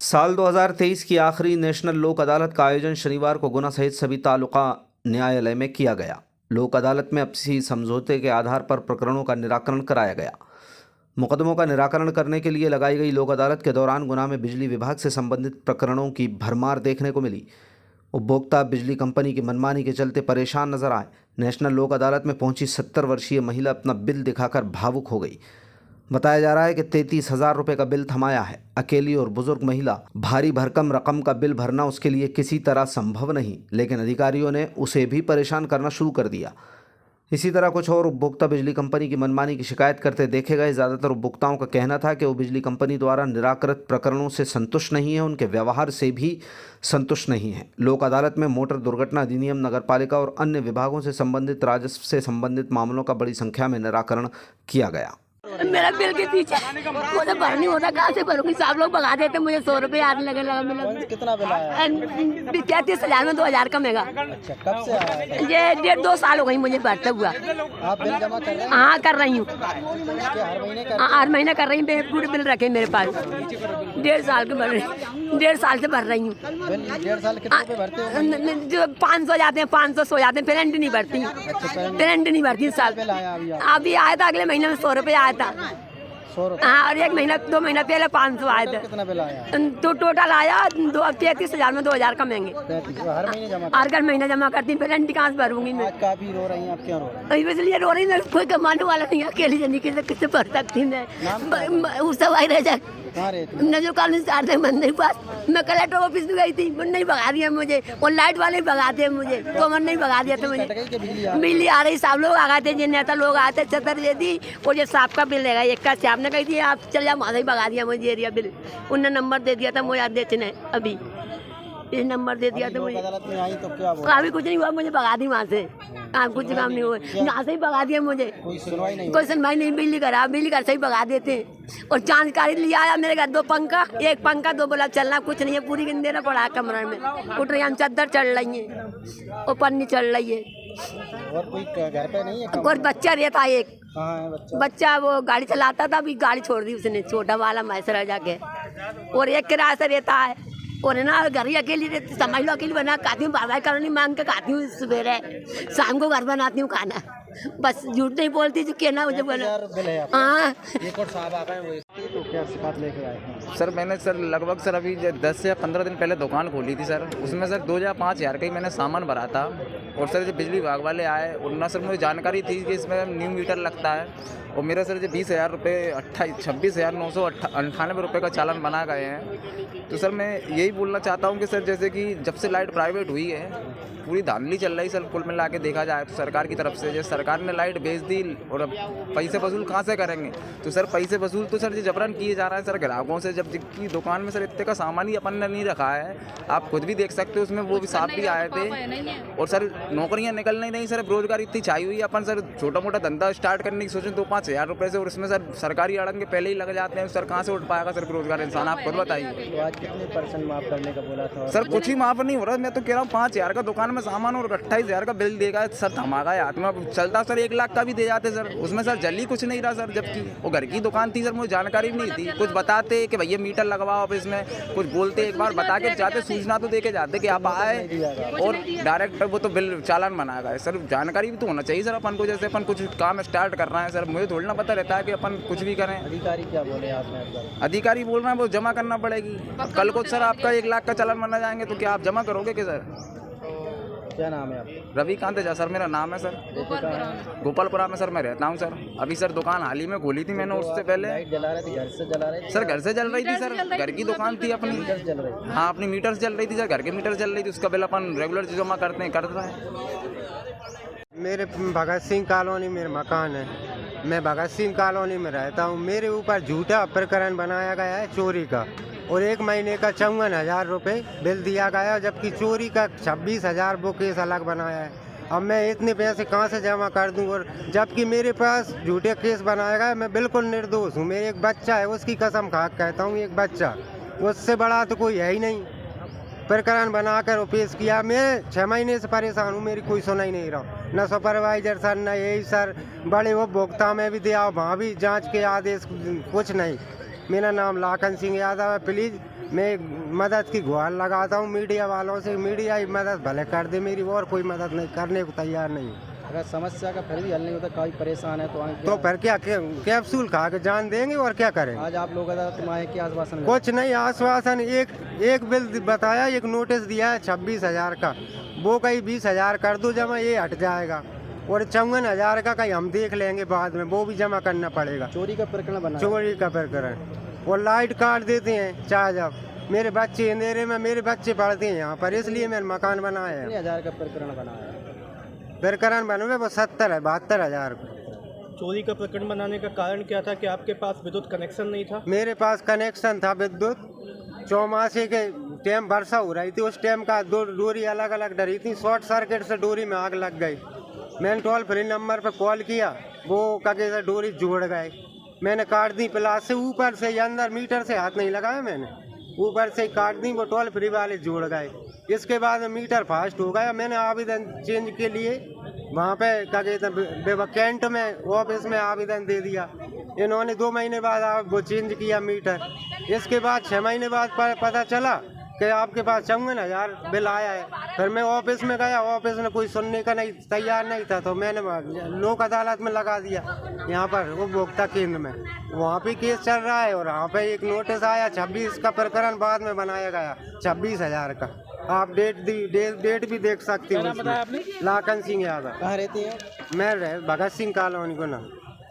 साल 2023 की आखिरी नेशनल लोक अदालत का आयोजन शनिवार को गुना सहित सभी तालुका न्यायालय में किया गया। लोक अदालत में आपसी समझौते के आधार पर प्रकरणों का निराकरण कराया गया। मुकदमों का निराकरण करने के लिए लगाई गई लोक अदालत के दौरान गुना में बिजली विभाग से संबंधित प्रकरणों की भरमार देखने को मिली। उपभोक्ता बिजली कंपनी की मनमानी के चलते परेशान नजर आए। नेशनल लोक अदालत में पहुंची 70 वर्षीय महिला अपना बिल दिखाकर भावुक हो गई। बताया जा रहा है कि 33,000 रुपये का बिल थमाया है। अकेली और बुजुर्ग महिला, भारी भरकम रकम का बिल भरना उसके लिए किसी तरह संभव नहीं, लेकिन अधिकारियों ने उसे भी परेशान करना शुरू कर दिया। इसी तरह कुछ और उपभोक्ता बिजली कंपनी की मनमानी की शिकायत करते देखे गए। ज़्यादातर उपभोक्ताओं का कहना था कि वो बिजली कंपनी द्वारा निराकृत प्रकरणों से संतुष्ट नहीं है, उनके व्यवहार से भी संतुष्ट नहीं है। लोक अदालत में मोटर दुर्घटना अधिनियम, नगरपालिका और अन्य विभागों से संबंधित राजस्व से संबंधित मामलों का बड़ी संख्या में निराकरण किया गया। मेरा बिल के पीछे वो तो भर नहीं होता, कहाँ से भरूंगी? सब लोग भगा देते, मुझे 100 रुपये आने लगा मिला। कितना बिल आया? 33,000 में 2,000 का महंगा। अच्छा, कब से आया है? ये 1.5-2 साल हो गई मुझे भरते हुआ। आप बिल जमा कर रहे हैं? हाँ, कर रही हूँ। हर महीने कर? हर महीने कर रही हूँ। पूरे बिल रखे मेरे पास। 1.5 साल के भर रही, 1.5 साल से भर रही हूँ। 1.5 साल कितने रुपए भरते हो? जो 500 जाते हैं, 500 हो जाते हैं। पेरेंट नहीं भरती, पेरेंट नहीं भरती। साल बिल आया अभी आया था, अगले महीने में 100 रुपये आया था। 100 रुपये? हाँ, और 1-2 महीना पहले 500 आए थे। कितना बिल आया? तो टोटल आया 33,000 में 2,000 का महंगे। 33। हर महीने जमा? हर महीना जमा करती हूँ। पेरेंट कहाँ से भरूंगी मैं? आज काफी रो रही हैं आप, क्यों रो रही हैं? इसलिए रो रही मैं, कोई कमाने वाला नहीं है, अकेली जिंदगी से किससे भर सकती मैं। उस सब आई रह जाए कहाँ रहती? नजर कॉलोनी से आते मंदिर पास। मैं कलेक्टर ऑफिस भी गई थी, नहीं भगा दिया मुझे। और लाइट वाले भगाते हैं मुझे, तो मन नहीं भगा दिया था मुझे। बिजली आ रही, सब लोग आ गए थे, जिन नेता लोग आए थे, चतुर्वेदी और ये सांप का बिल रहेगा। एक का सांप ने कही थी आप चल जाओ, वहाँ से ही भगा दिया मुझे एरिया बिल। उनने नंबर दे दिया था मुझे, आप देते नहीं अभी ये नंबर दे दिया था मुझे। अदालत में आई तो क्या बोला? अभी कुछ नहीं हुआ, मुझे भगा दी वहाँ से। हाँ, कुछ काम नहीं हुआ, यहाँ से ही भगा दिया मुझे। कोई सुनवाई नहीं? कोई सुनवाई नहीं। बिजली घर से ही भगा देते हैं। और जानकारी लिया आया मेरे घर 2 पंखा, 1 पंखा 2 बल्ब चलना, कुछ नहीं है। पूरी गिन देना पड़ा है कमरे में। उठ रही हम, चादर चढ़ रही है और पन्नी चढ़ रही है। और कोई घर पे नहीं है? और बच्चा रहता है एक। कहाँ है बच्चा? बच्चा वो गाड़ी चलाता था, अभी गाड़ी छोड़ दी उसने, छोटा वाला मैसरा जाके। और एक किराए से रहता है। और ना घर ही अकेली रहती, समझ लो अकेली बना खाती हूँ। बाबा कॉलोनी मांग के खाती हूँ, सवेरे शाम को घर बनाती हूँ खाना। बस झूठ नहीं बोलती जो कहना मुझे बना। हाँ, तो क्या शिकायत लेके आए हैं? सर मैंने सर लगभग सर अभी 10 से 15 दिन पहले दुकान खोली थी सर। उसमें सर 2,000-5,000 का ही मैंने सामान भरा था। और सर जो बिजली विभाग वाले आए, उन्होंने सर मुझे जानकारी थी कि इसमें न्यू मीटर लगता है। और मेरा सर जो 20,000 रुपये 26,998 रुपये का चालान बना गए हैं। तो सर मैं यही बोलना चाहता हूँ कि सर जैसे कि जब से लाइट प्राइवेट हुई है, पूरी धांधली चल रही सर। कुल मिला के देखा जाए तो सरकार की तरफ से, जैसे सरकार ने लाइट बेच दी और अब पैसे वसूल कहाँ से करेंगे? तो सर पैसे वसूल तो सर ये जबरन किए जा रहा है सर ग्राहकों से। जब की दुकान में सर इतने का सामान ही अपन ने नहीं रखा है, आप खुद भी देख सकते हो। उसमें वो भी साहब भी आए थे। और सर नौकरियाँ निकल नहीं रही सर, बेरोजगारी इतनी छाई हुई है। अपन सर छोटा मोटा धंधा स्टार्ट करने की सोचें 2-5 हज़ार रुपये से, और उसमें सर सरकारी अड़ंगे पहले ही लग जाते हैं। सर कहाँ से उठ पाएगा सर बेरोजगार इंसान? आप खुद बताइए। तो आज कितने % माफ करने का बोला था? सर कुछ ही माफ नहीं हो रहा। मैं तो कह रहा हूँ 5,000 का दुकान में सामान और 28,000 का बिल देगा सर, धमाका है हाथ में। चलता सर 1 लाख का भी दे जाते सर, उसमें सर जल्दी कुछ नहीं रहा सर। जबकि वो घर की दुकान थी सर, मुझे जानकारी भी नहीं थी। कुछ बताते कि भैया मीटर लगवाओ आप इसमें, कुछ बोलते एक बार बता के जाते, सूचना तो दे के जाते कि आप आए, और डायरेक्ट वो तो बिल चालान बना गए सर। जानकारी भी तो होना चाहिए सर अपन को। जैसे अपन कुछ काम स्टार्ट कर रहे हैं सर, मुझे थोड़ा ना पता रहता है कि अपन कुछ भी करें। अधिकारी क्या बोले आपने? अधिकारी बोल रहे हैं वो जमा करना पड़ेगी। अब कल को सर आपका 1 लाख का चालान बना जाएंगे तो क्या आप जमा करोगे कि सर? क्या नाम है आपका? रविकांत झा सर मेरा नाम है सर। गोपालपुरा में सर मैं रहता हूँ सर। अभी सर दुकान हाल ही में खोली थी मैंने, उससे पहले लाइट जला रहे थे, घर से जला रहे थे? सर घर से जल रही थी सर, घर की दुकान थी अपनी। मीटर जल रही थी? हाँ, अपनी मीटर जल रही थी सर, घर के मीटर जल रही थी। उसका बिल अपन रेगुलर जमा करते हैं, करता है। मेरे भगत सिंह कॉलोनी में मकान है, मैं भगत सिंह कॉलोनी में रहता हूँ। मेरे ऊपर झूठा प्रकरण बनाया गया है चोरी का, और 1 महीने का 54,000 रुपये बिल दिया गया, जबकि चोरी का 26,000 वो केस अलग बनाया है। अब मैं इतने पैसे कहाँ से जमा कर दूँ? और जबकि मेरे पास झूठे केस बनाया गया, मैं बिल्कुल निर्दोष हूँ। मेरे एक बच्चा है, उसकी कसम खा कहता हूँ, एक बच्चा, उससे बड़ा तो कोई है ही नहीं। प्रकरण बनाकर पेश किया। मैं 6 महीने से परेशान हूँ, मेरी कोई सुनाई नहीं रहा। न सुपरवाइजर सर, न यही सर, बड़े उपभोक्ता में भी दिया, वहाँ भी जांच के आदेश कुछ नहीं। मेरा नाम लाखन सिंह यादव है। प्लीज़ मैं मदद की गुहार लगाता हूँ मीडिया वालों से, मीडिया ही मदद भले कर दे मेरी, और कोई मदद नहीं करने को तैयार नहीं। अगर समस्या का फिर भी हल नहीं होता, कोई परेशान है तो आगे तो फिर क्या कैप्सूल खा के जान देंगे और क्या करेंगे। आज आप लोग अदालत में आए, क्या आश्वासन मिला? कुछ नहीं आश्वासन, एक बिल बताया, एक नोटिस दिया है 26,000 का, वो कहीं 20,000 कर दो जमा, ये हट जाएगा, और 54,000 का कहीं हम देख लेंगे बाद में, वो भी जमा करना पड़ेगा। चोरी का प्रकरण बना है। चोरी का प्रकरण, और लाइट काट देते हैं चाहे जब। मेरे बच्चे अंधेरे में, मेरे बच्चे पढ़ते हैं यहाँ पर, इसलिए मैंने मकान बनाया है। कितने हजार का प्रकरण बना है? प्रकरण बनवे वो 72,000 का। चोरी का प्रकरण बनाने का कारण क्या था कि आपके पास विद्युत कनेक्शन नहीं था? मेरे पास कनेक्शन था विद्युत, चौमासे के टाइम वर्षा हो रही थी, उस टाइम का डोरी अलग अलग डरी थी, शॉर्ट सर्किट से डोरी में आग लग गई। मैंने टोल फ्री नंबर पर कॉल किया, वो कगे से डोरी जोड़ गए, मैंने काट दी प्लास से, ऊपर से ही, अंदर मीटर से हाथ नहीं लगाया मैंने, ऊपर से ही काट दी, वो टोल फ्री वाले जोड़ गए। इसके बाद मीटर फास्ट हो गया, मैंने आवेदन चेंज के लिए वहाँ पे क्या कहते हैं कैंट में ऑफिस में आवेदन दे दिया। इन्होंने 2 महीने बाद वो चेंज किया मीटर। इसके बाद 6 महीने बाद पता चला कि आपके पास 54,000 बिल आया है। फिर मैं ऑफिस में गया, ऑफिस में कोई सुनने का नहीं तैयार नहीं था, तो मैंने लोक अदालत में लगा दिया, यहाँ पर उपभोक्ता केंद्र में। वहाँ पे केस चल रहा है, और वहाँ पे एक नोटिस आया 26 का प्रकरण बाद में बनाया गया 26,000 का। आप डेट भी देख सकते हो। लाखन सिंह यादव। कहाँ रहती हैं? मैं भगत सिंह कॉलोनी को ना।